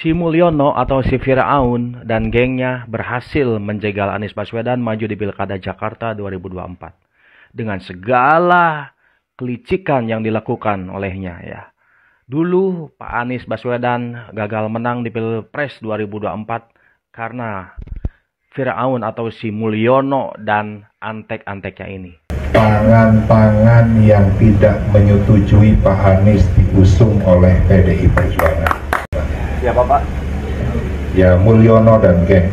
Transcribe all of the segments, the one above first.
Si Mulyono atau si Firaun dan gengnya berhasil menjegal Anies Baswedan maju di Pilkada Jakarta 2024 dengan segala kelicikan yang dilakukan olehnya ya. Dulu Pak Anies Baswedan gagal menang di Pilpres 2024 karena Firaun atau si Mulyono dan antek-anteknya ini. Pangan-pangan yang tidak menyetujui Pak Anies diusung oleh PDI Perjuangan. Siapa Pak? Ya Mulyono dan geng.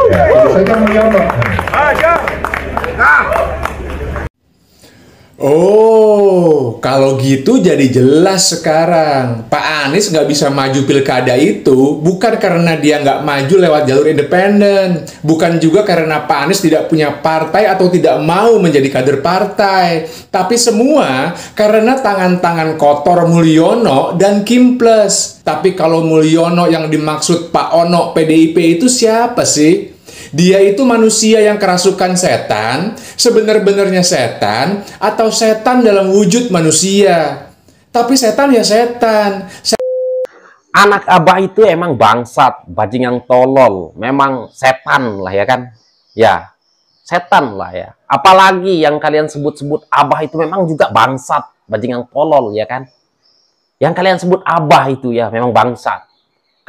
Ya itu saja Mulyono. Oh, kalau gitu jadi jelas sekarang. Pak Anies nggak bisa maju pilkada itu bukan karena dia nggak maju lewat jalur independen. Bukan juga karena Pak Anies tidak punya partai atau tidak mau menjadi kader partai. Tapi semua karena tangan-tangan kotor Mulyono dan Kim Plus. Tapi kalau Mulyono yang dimaksud Pak Ono PDIP itu siapa sih? Dia itu manusia yang kerasukan setan, sebenar-benarnya setan, atau setan dalam wujud manusia. Tapi setan ya setan. Anak abah itu emang bangsat, bajingan tolol, memang setan lah ya kan? Ya, setan lah ya. Apalagi yang kalian sebut-sebut abah itu memang juga bangsat, bajingan tolol ya kan? Yang kalian sebut abah itu ya memang bangsat.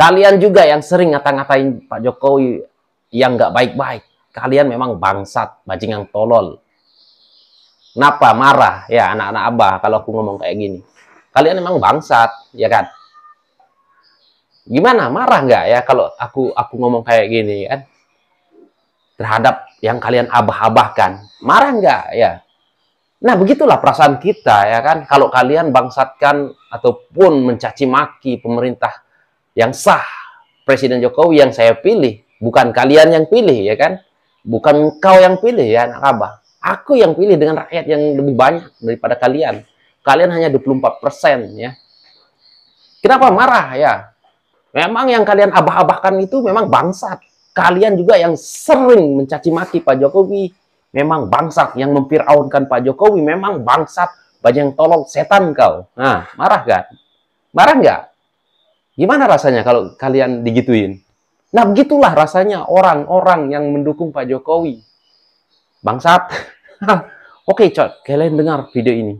Kalian juga yang sering ngata-ngatain Pak Jokowi yang nggak baik-baik. Kalian memang bangsat, bajingan tolol. Kenapa marah ya anak-anak abah kalau aku ngomong kayak gini? Kalian memang bangsat, ya kan? Gimana, marah nggak ya kalau aku ngomong kayak gini kan? Terhadap yang kalian abah-abahkan. Marah nggak ya? Nah, begitulah perasaan kita ya kan? Kalau kalian bangsatkan ataupun mencaci maki pemerintah yang sah, Presiden Jokowi yang saya pilih, bukan kalian yang pilih ya kan? Bukan kau yang pilih ya anak abah. Aku yang pilih dengan rakyat yang lebih banyak daripada kalian. Kalian hanya 24% ya. Kenapa marah ya? Memang yang kalian abah-abahkan itu memang bangsat. Kalian juga yang sering mencaci maki Pak Jokowi memang bangsat. Yang memfiraunkan Pak Jokowi memang bangsat. Bajing tolong setan kau. Nah, marah kan? Marah nggak? Gimana rasanya kalau kalian digituin? Nah, begitulah rasanya orang-orang yang mendukung Pak Jokowi. Bangsat. Oke, Cot, kalian dengar video ini.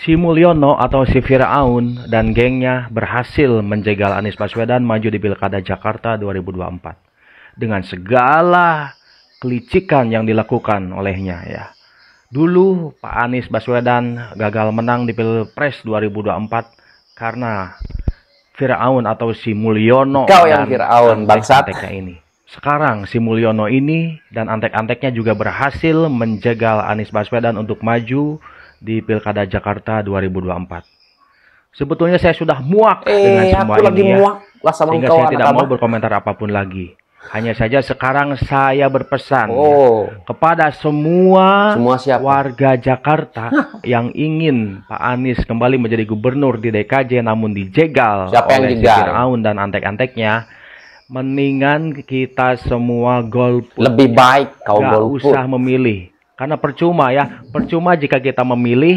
Si Mulyono atau si Firaun dan gengnya berhasil menjegal Anies Baswedan maju di Pilkada Jakarta 2024 dengan segala kelicikan yang dilakukan olehnya ya. Dulu Pak Anies Baswedan gagal menang di Pilpres 2024 karena Firaun atau si Mulyono Kau yang dan Firaun, bangsat. antek-anteknya ini. Sekarang si Mulyono ini dan antek-anteknya juga berhasil menjegal Anies Baswedan untuk maju di Pilkada Jakarta 2024. Sebetulnya saya sudah muak dengan semua aku lagi ini ya. muak lah sama Sehingga kau, saya tidak mau abah. berkomentar apapun lagi. Hanya saja sekarang saya berpesan kepada Semua siapa? warga Jakarta yang ingin Pak Anies kembali menjadi gubernur di DKJ namun dijegal Siapa yang oleh si jegal? Firaun dan antek-anteknya, mendingan kita semua golput. Lebih baik kau Gak golput. usah memilih. Karena percuma ya, percuma jika kita memilih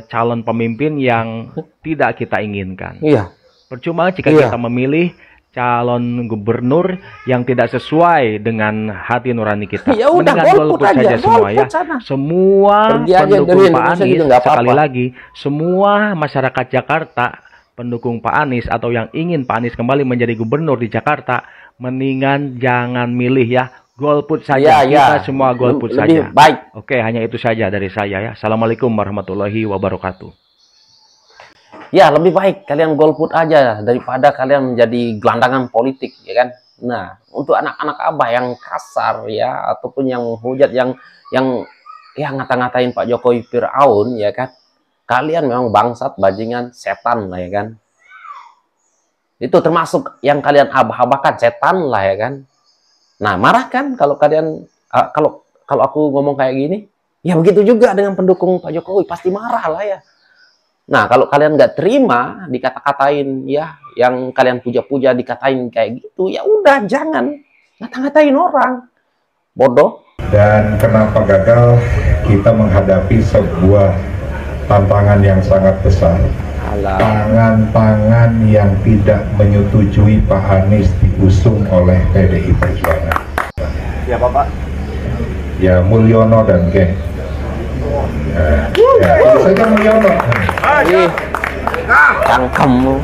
calon pemimpin yang tidak kita inginkan. Iya. Percuma jika Iya. kita memilih calon gubernur yang tidak sesuai dengan hati nurani kita. Ya udah, Mendingan golput aja, saja semua golput ya. sana. Semua Pergi aja dari pendukung Pak Indonesia Anies, gitu, nggak apa-apa. sekali lagi, semua masyarakat Jakarta pendukung Pak Anies atau yang ingin Pak Anies kembali menjadi gubernur di Jakarta, mendingan jangan milih ya. Golput saja, kita semua golput saja. Lebih baik. Oke, hanya itu saja dari saya ya. Assalamualaikum warahmatullahi wabarakatuh. Ya, lebih baik kalian golput aja daripada kalian menjadi gelandangan politik, ya kan? Nah, untuk anak-anak abah yang kasar ya, ataupun yang hujat, yang ngata-ngatain Pak Jokowi Firaun, ya kan? Kalian memang bangsat, bajingan, setan lah, ya kan? Itu termasuk yang kalian abah-abahkan, setan lah, ya kan? Nah, marah kan kalau kalian, kalau aku ngomong kayak gini? Ya begitu juga dengan pendukung Pak Jokowi, pasti marah lah ya. Nah, kalau kalian nggak terima dikata-katain ya, yang kalian puja-puja dikatain kayak gitu, ya udah jangan ngata-ngatain orang. Bodoh. Dan kenapa gagal? Kita menghadapi sebuah tantangan yang sangat besar. Alah. Pangan-pangan yang tidak menyetujui Pak Anies diusung oleh PDI Perjuangan. Ya Bapak. Ya Mulyono dan geng. Ya, itu saja Mulyono. Ih, cangkemmu.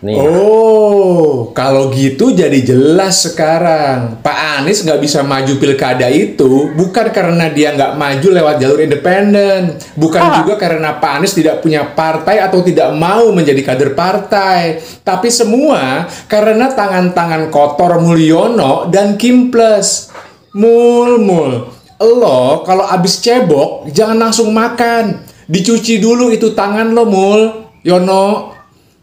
Nih. Oh, kalau gitu jadi jelas sekarang. Pak Anies nggak bisa maju pilkada itu bukan karena dia nggak maju lewat jalur independen. Bukan juga karena Pak Anies tidak punya partai atau tidak mau menjadi kader partai. Tapi semua karena tangan-tangan kotor Mulyono dan Kimples. Mul. Lo kalau abis cebok jangan langsung makan. Dicuci dulu itu tangan lo, Mul. Yono.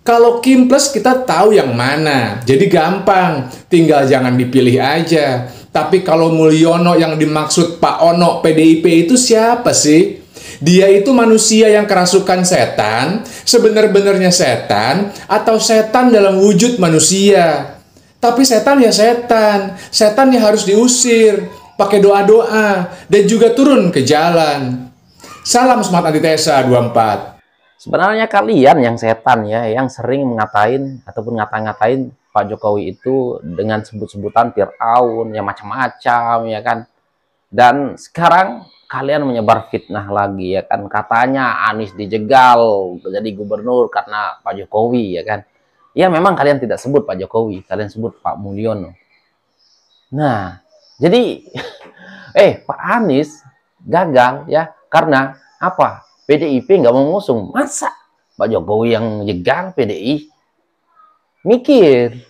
Kalau Kimples kita tahu yang mana, jadi gampang, tinggal jangan dipilih aja. Tapi kalau Mulyono yang dimaksud Pak Ono PDIP itu siapa sih? Dia itu manusia yang kerasukan setan, sebenar-benarnya setan, atau setan dalam wujud manusia. Tapi setan ya setan yang harus diusir, pakai doa-doa, dan juga turun ke jalan. Salam Smart Antitesa 24. Sebenarnya kalian yang setan ya, yang sering mengatain ataupun ngata-ngatain Pak Jokowi itu dengan sebut-sebutan Fir'aun, yang macam-macam ya kan. Dan sekarang kalian menyebar fitnah lagi ya kan. Katanya Anies dijegal jadi gubernur karena Pak Jokowi ya kan. Ya memang kalian tidak sebut Pak Jokowi, kalian sebut Pak Mulyono. Nah, jadi Pak Anies gagal ya karena apa? PDIP nggak mau ngusung. Masa Pak Jokowi yang jegal PDI? Mikir.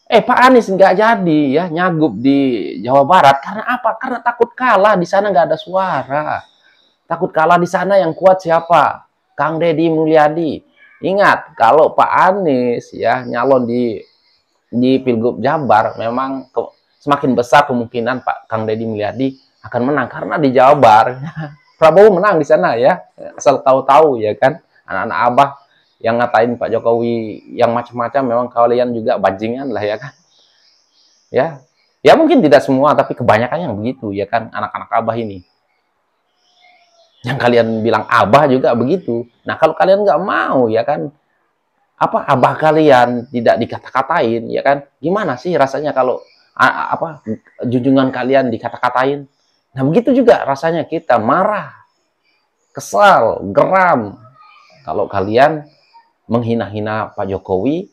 Pak Anies nggak jadi ya nyagup di Jawa Barat. Karena apa? Karena takut kalah. Di sana nggak ada suara. Takut kalah di sana yang kuat siapa? Kang Deddy Mulyadi. Ingat, kalau Pak Anies ya nyalon di Pilgub Jabar, memang semakin besar kemungkinan Pak Kang Deddy Mulyadi akan menang. Karena di Jabar Prabowo menang di sana ya, asal tahu-tahu ya kan, anak-anak abah yang ngatain Pak Jokowi yang macam-macam, memang kalian juga bajingan lah ya kan, ya mungkin tidak semua tapi kebanyakan yang begitu ya kan, anak-anak abah ini, yang kalian bilang abah juga begitu. Nah kalau kalian nggak mau ya kan, abah kalian tidak dikata-katain ya kan, gimana sih rasanya kalau junjungan kalian dikata-katain? Nah, begitu juga rasanya kita marah, kesal, geram kalau kalian menghina-hina Pak Jokowi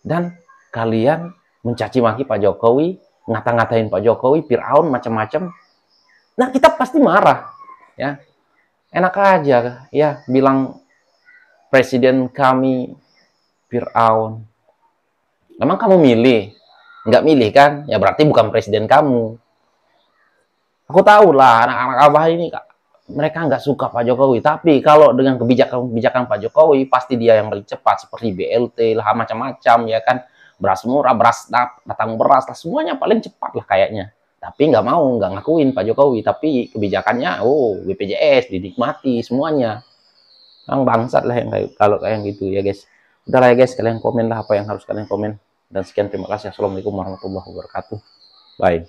dan kalian mencaci maki Pak Jokowi, ngata-ngatain Pak Jokowi, Fir'aun, macam-macam. Nah, kita pasti marah, ya. Enak aja ya bilang presiden kami Fir'aun. Memang kamu milih? Nggak milih kan? Ya berarti bukan presiden kamu. Aku tahu lah anak-anak abah ini mereka nggak suka Pak Jokowi, tapi kalau dengan kebijakan Pak Jokowi pasti dia yang paling cepat, seperti BLT lah macam-macam ya kan, beras murah, datang beras lah, semuanya paling cepat lah kayaknya. Tapi nggak ngakuin Pak Jokowi, tapi kebijakannya BPJS dinikmati semuanya. Yang bangsat lah yang kalau kayak gitu ya guys. Udah lah ya guys, kalian komen lah apa yang harus kalian komen, dan sekian, terima kasih. Assalamualaikum warahmatullahi wabarakatuh. Bye.